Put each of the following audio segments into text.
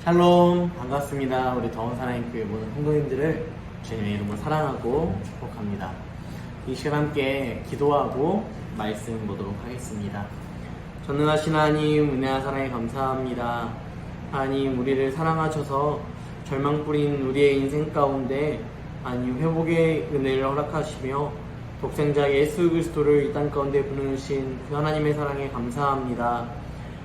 샬롬, 반갑습니다. 우리 더운 사랑교회 모든 성도님들을 주님의 이름으로 사랑하고 축복합니다. 이 시간 함께 기도하고 말씀 보도록 하겠습니다. 전능하신 하나님, 은혜와 사랑에 감사합니다. 하나님, 우리를 사랑하셔서 절망 뿌린 우리의 인생 가운데 하나님 회복의 은혜를 허락하시며 독생자 예수 그리스도를 이 땅 가운데 보내주신 그 하나님의 사랑에 감사합니다.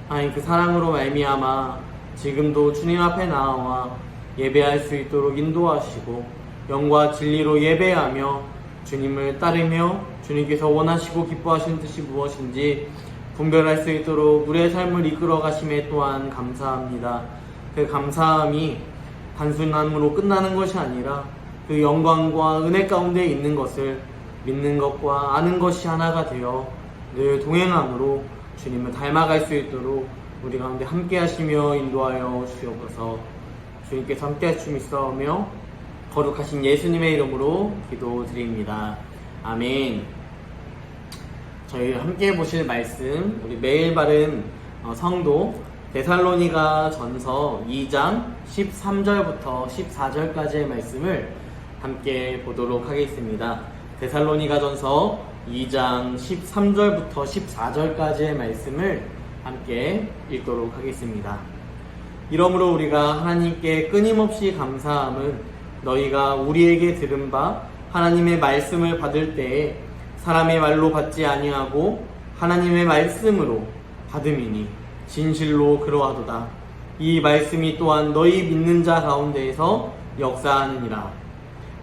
하나님, 그 사랑으로 말미암아 지금도 주님 앞에 나와 예배할 수 있도록 인도하시고 영과 진리로 예배하며 주님을 따르며 주님께서 원하시고 기뻐하시는 뜻이 무엇인지 분별할 수 있도록 우리의 삶을 이끌어 가심에 또한 감사합니다. 그 감사함이 단순함으로 끝나는 것이 아니라 그 영광과 은혜 가운데 있는 것을 믿는 것과 아는 것이 하나가 되어 늘 동행함으로 주님을 닮아갈 수 있도록 우리 가운데 함께 하시며 인도하여 주옵소서. 주님께서 함께 하시며 있사오며 거룩하신 예수님의 이름으로 기도드립니다. 아멘. 저희 함께 보실 말씀, 우리 매일 바른 성도 데살로니가 전서 2장 13절부터 14절까지의 말씀을 함께 보도록 하겠습니다. 데살로니가 전서 2장 13절부터 14절까지의 말씀을 함께 읽도록 하겠습니다. 이러므로 우리가 하나님께 끊임없이 감사함은 너희가 우리에게 들은 바 하나님의 말씀을 받을 때에 사람의 말로 받지 아니하고 하나님의 말씀으로 받음이니 진실로 그러하도다. 이 말씀이 또한 너희 믿는 자 가운데에서 역사하느니라.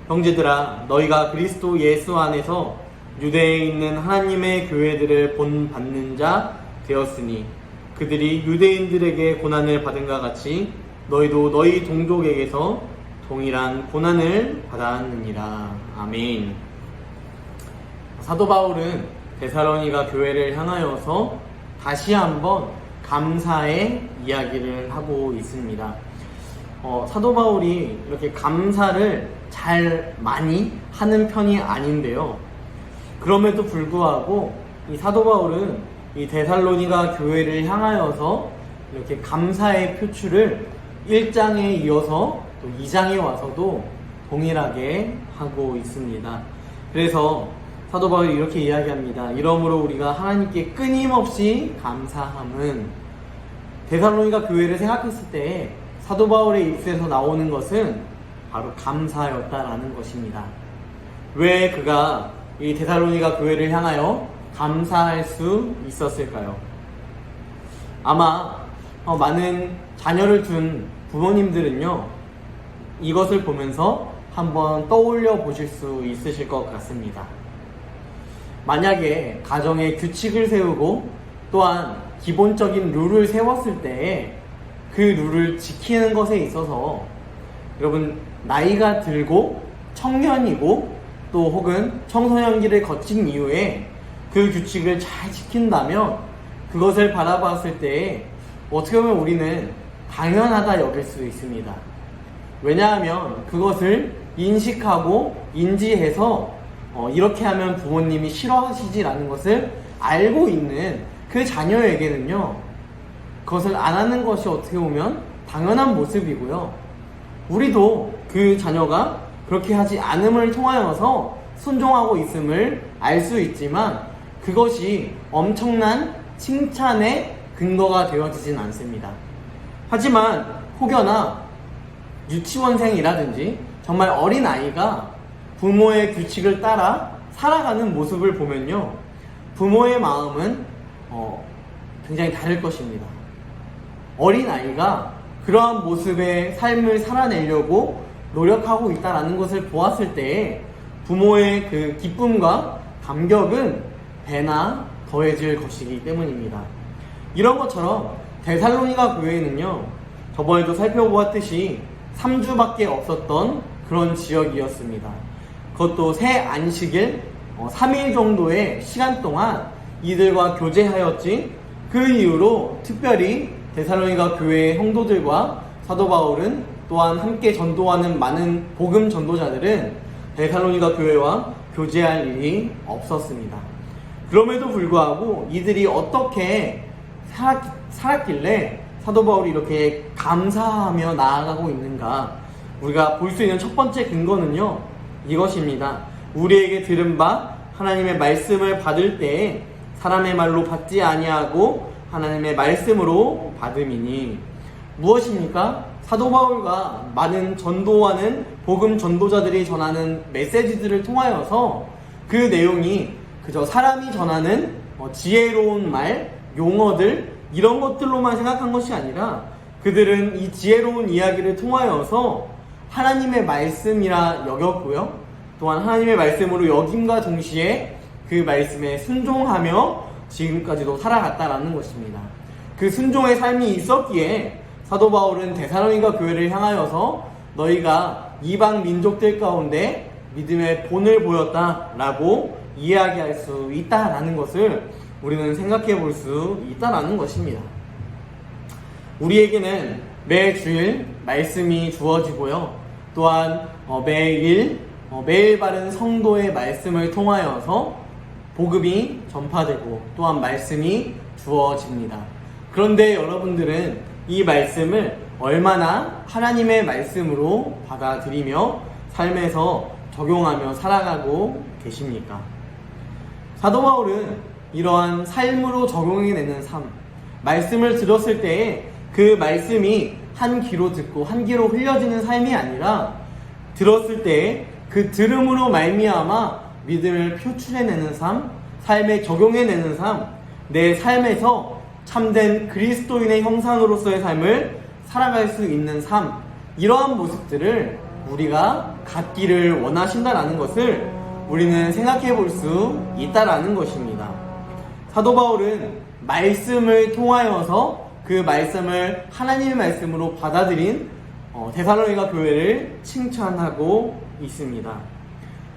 형제들아, 너희가 그리스도 예수 안에서 유대에 있는 하나님의 교회들을 본받는 자 되었으니 그들이 유대인들에게 고난을 받은 것 같이 너희도 너희 동족에게서 동일한 고난을 받았느니라. 아멘. 사도 바울은 데살로니가 교회를 향하여서 다시 한번 감사의 이야기를 하고 있습니다. 사도 바울이 이렇게 감사를 잘 많이 하는 편이 아닌데요. 그럼에도 불구하고 이 사도 바울은 이 데살로니가 교회를 향하여서 이렇게 감사의 표출을 1장에 이어서 또 2장에 와서도 동일하게 하고 있습니다. 그래서 사도 바울이 이렇게 이야기합니다. 이러므로 우리가 하나님께 끊임없이 감사함은, 데살로니가 교회를 생각했을 때 사도 바울의 입술에서 나오는 것은 바로 감사였다라는 것입니다. 왜 그가 이 데살로니가 교회를 향하여 감사할 수 있었을까요? 아마 많은 자녀를 둔 부모님들은요, 이것을 보면서 한번 떠올려 보실 수 있으실 것 같습니다. 만약에 가정에 규칙을 세우고 또한 기본적인 룰을 세웠을 때에 그 룰을 지키는 것에 있어서 여러분, 나이가 들고 청년이고 또 혹은 청소년기를 거친 이후에 그 규칙을 잘 지킨다면 그것을 바라봤을 때 어떻게 보면 우리는 당연하다 여길 수 있습니다. 왜냐하면 그것을 인식하고 인지해서 이렇게 하면 부모님이 싫어하시지라는 것을 알고 있는 그 자녀에게는요, 그것을 안 하는 것이 어떻게 보면 당연한 모습이고요. 우리도 그 자녀가 그렇게 하지 않음을 통하여서 순종하고 있음을 알 수 있지만 그것이 엄청난 칭찬의 근거가 되어지진 않습니다. 하지만 혹여나 유치원생이라든지 정말 어린 아이가 부모의 규칙을 따라 살아가는 모습을 보면요, 부모의 마음은 굉장히 다를 것입니다. 어린 아이가 그러한 모습의 삶을 살아내려고 노력하고 있다는 것을 보았을 때 부모의 그 기쁨과 감격은 배나 더해질 것이기 때문입니다. 이런 것처럼 데살로니가 교회는요, 저번에도 살펴보았듯이 3주밖에 없었던 그런 지역이었습니다. 그것도 새 안식일 3일 정도의 시간 동안 이들과 교제하였지, 그 이후로 특별히 데살로니가 교회의 성도들과 사도 바울은 또한 함께 전도하는 많은 복음 전도자들은 데살로니가 교회와 교제할 일이 없었습니다. 그럼에도 불구하고 이들이 어떻게 살았길래 사도 바울이 이렇게 감사하며 나아가고 있는가? 우리가 볼 수 있는 첫 번째 근거는요, 이것입니다. 우리에게 들은 바 하나님의 말씀을 받을 때에 사람의 말로 받지 아니하고 하나님의 말씀으로 받음이니. 무엇입니까? 사도 바울과 많은 전도하는 복음 전도자들이 전하는 메시지들을 통하여서 그 내용이 그저 사람이 전하는 지혜로운 말, 용어들 이런 것들로만 생각한 것이 아니라 그들은 이 지혜로운 이야기를 통하여서 하나님의 말씀이라 여겼고요. 또한 하나님의 말씀으로 여김과 동시에 그 말씀에 순종하며 지금까지도 살아갔다라는 것입니다. 그 순종의 삶이 있었기에 사도 바울은 데살로니가 교회를 향하여서 너희가 이방 민족들 가운데 믿음의 본을 보였다라고 이야기할 수 있다라는 것을 우리는 생각해 볼 수 있다라는 것입니다. 우리에게는 매 주일 말씀이 주어지고요. 또한 매일 바른 성도의 말씀을 통하여서 복음이 전파되고 또한 말씀이 주어집니다. 그런데 여러분들은 이 말씀을 얼마나 하나님의 말씀으로 받아들이며 삶에서 적용하며 살아가고 계십니까? 사도 바울은 이러한 삶으로 적용해내는 삶, 말씀을 들었을 때에 그 말씀이 한 귀로 듣고 한 귀로 흘려지는 삶이 아니라 들었을 때에 그 들음으로 말미암아 믿음을 표출해내는 삶, 삶에 적용해내는 삶, 내 삶에서 참된 그리스도인의 형상으로서의 삶을 살아갈 수 있는 삶, 이러한 모습들을 우리가 갖기를 원하신다라는 것을 우리는 생각해 볼 수 있다라는 것입니다. 사도 바울은 말씀을 통하여서 그 말씀을 하나님의 말씀으로 받아들인 데살로니가 교회를 칭찬하고 있습니다.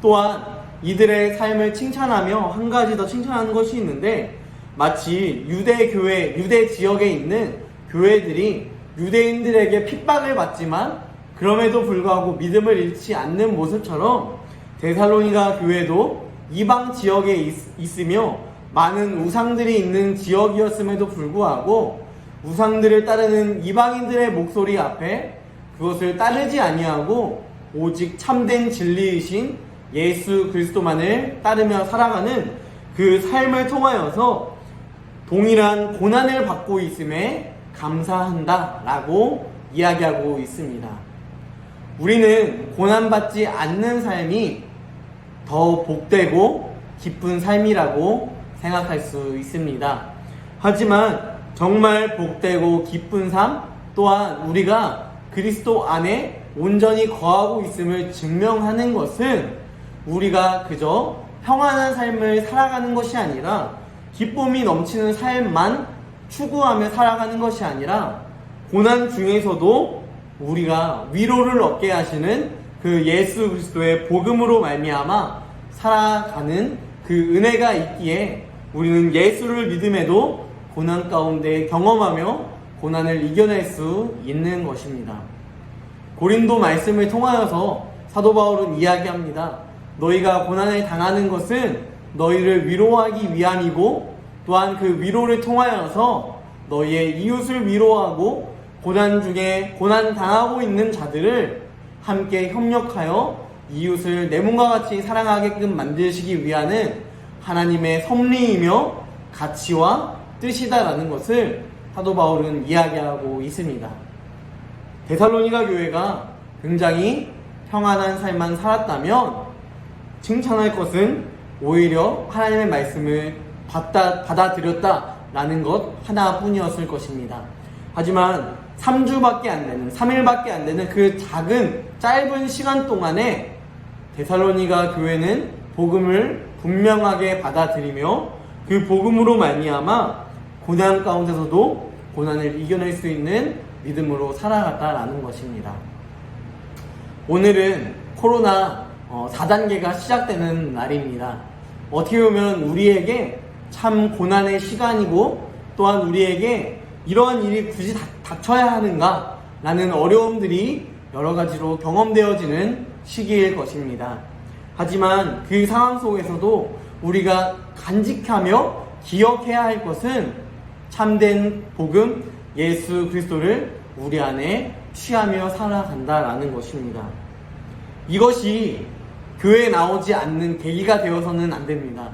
또한 이들의 삶을 칭찬하며 한 가지 더 칭찬하는 것이 있는데, 마치 유대 지역에 있는 교회들이 유대인들에게 핍박을 받지만 그럼에도 불구하고 믿음을 잃지 않는 모습처럼 데살로니가 교회도 이방 지역에 있으며 많은 우상들이 있는 지역이었음에도 불구하고 우상들을 따르는 이방인들의 목소리 앞에 그것을 따르지 아니하고 오직 참된 진리이신 예수 그리스도만을 따르며 살아가는 그 삶을 통하여서 동일한 고난을 받고 있음에 감사한다 라고 이야기하고 있습니다. 우리는 고난받지 않는 삶이 더 복되고 기쁜 삶이라고 생각할 수 있습니다. 하지만 정말 복되고 기쁜 삶, 또한 우리가 그리스도 안에 온전히 거하고 있음을 증명하는 것은 우리가 그저 평안한 삶을 살아가는 것이 아니라 기쁨이 넘치는 삶만 추구하며 살아가는 것이 아니라 고난 중에서도 우리가 위로를 얻게 하시는 그 예수 그리스도의 복음으로 말미암아 살아가는 그 은혜가 있기에 우리는 예수를 믿음에도 고난 가운데 경험하며 고난을 이겨낼 수 있는 것입니다. 고린도 말씀을 통하여서 사도 바울은 이야기합니다. 너희가 고난을 당하는 것은 너희를 위로하기 위함이고 또한 그 위로를 통하여서 너희의 이웃을 위로하고 고난 중에 고난 당하고 있는 자들을 함께 협력하여 이웃을 내 몸과 같이 사랑하게끔 만드시기 위하는 하나님의 섭리이며 가치와 뜻이다라는 것을 사도 바울은 이야기하고 있습니다. 데살로니가 교회가 굉장히 평안한 삶만 살았다면 칭찬할 것은 오히려 하나님의 말씀을 받아들였다라는 것 하나뿐이었을 것입니다. 하지만 3일밖에 안 되는 그 짧은 시간 동안에 데살로니가 교회는 복음을 분명하게 받아들이며 그 복음으로 말미암아 고난 가운데서도 고난을 이겨낼 수 있는 믿음으로 살아갔다라는 것입니다. 오늘은 코로나 4단계가 시작되는 날입니다. 어떻게 보면 우리에게 참 고난의 시간이고 또한 우리에게 이러한 일이 굳이 닥쳐야 하는가 라는 어려움들이 여러 가지로 경험되어지는 시기일 것입니다. 하지만 그 상황 속에서도 우리가 간직하며 기억해야 할 것은 참된 복음, 예수 그리스도를 우리 안에 취하며 살아간다라는 것입니다. 이것이 교회에 나오지 않는 계기가 되어서는 안 됩니다.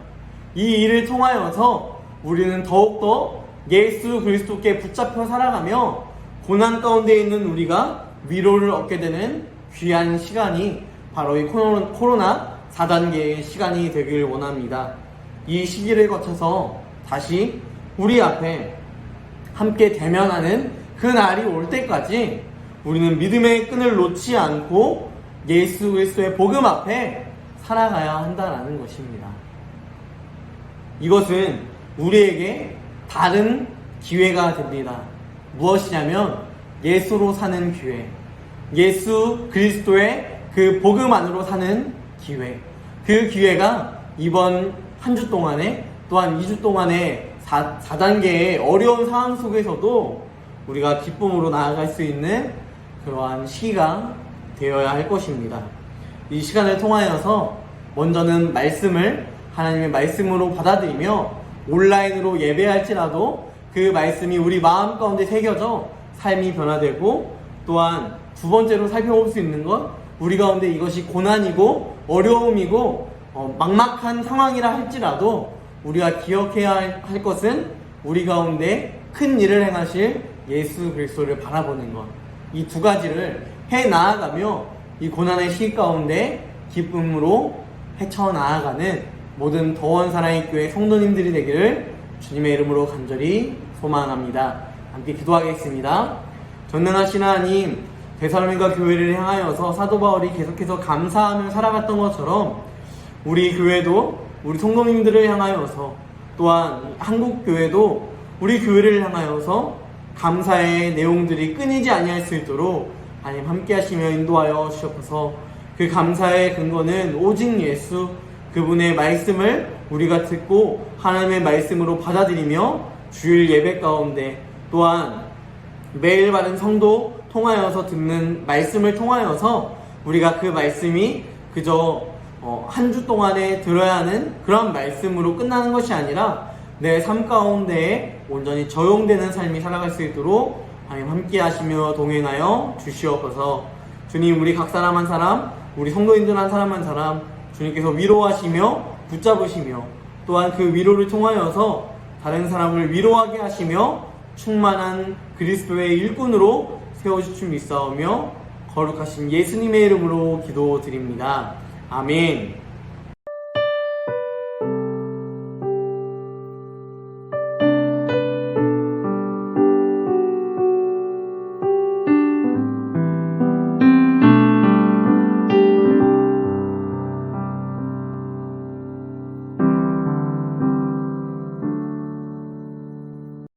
이 일을 통하여서 우리는 더욱더 예수 그리스도께 붙잡혀 살아가며 고난 가운데 있는 우리가 위로를 얻게 되는 귀한 시간이 바로 이 코로나 4단계의 시간이 되길 원합니다. 이 시기를 거쳐서 다시 우리 앞에 함께 대면하는 그 날이 올 때까지 우리는 믿음의 끈을 놓지 않고 예수 그리스도의 복음 앞에 살아가야 한다라는 것입니다. 이것은 우리에게 다른 기회가 됩니다. 무엇이냐면 예수로 사는 기회, 예수 그리스도의 그 복음 안으로 사는 기회. 그 기회가 이번 한 주 동안에 또한 2주 동안의 4단계의 어려운 상황 속에서도 우리가 기쁨으로 나아갈 수 있는 그러한 시기가 되어야 할 것입니다. 이 시간을 통하여서 먼저는 말씀을 하나님의 말씀으로 받아들이며 온라인으로 예배할지라도 그 말씀이 우리 마음 가운데 새겨져 삶이 변화되고, 또한 두 번째로 살펴볼 수 있는 것, 우리 가운데 이것이 고난이고 어려움이고 막막한 상황이라 할지라도 우리가 기억해야 할 것은 우리 가운데 큰 일을 행하실 예수 그리스도를 바라보는 것. 이 두 가지를 해 나아가며 이 고난의 시기 가운데 기쁨으로 헤쳐나아가는 모든 더원 사랑의 교회 성도님들이 되기를 주님의 이름으로 간절히 소망합니다. 함께 기도하겠습니다. 전능하신 하나님, 데살로니가 교회를 향하여서 사도 바울이 계속해서 감사하며 살아갔던 것처럼 우리 교회도 우리 성도님들을 향하여서, 또한 한국 교회도 우리 교회를 향하여서 감사의 내용들이 끊이지 아니할 수 있도록 하나님 함께 하시며 인도하여 주시옵소서. 그 감사의 근거는 오직 예수 그분의 말씀을 우리가 듣고 하나님의 말씀으로 받아들이며 주일 예배 가운데, 또한 매일 받은 성도 통하여서 듣는 말씀을 통하여서 우리가 그 말씀이 그저 한 주 동안에 들어야 하는 그런 말씀으로 끝나는 것이 아니라 내 삶 가운데에 온전히 적용되는 삶이 살아갈 수 있도록 하나님 함께 하시며 동행하여 주시옵소서. 주님, 우리 각 사람 한 사람, 우리 성도인들 한 사람 한 사람 주님께서 위로하시며 붙잡으시며, 또한 그 위로를 통하여서 다른 사람을 위로하게 하시며 충만한 그리스도의 일꾼으로 세워주심 믿사오며 거룩하신 예수님의 이름으로 기도드립니다. 아멘.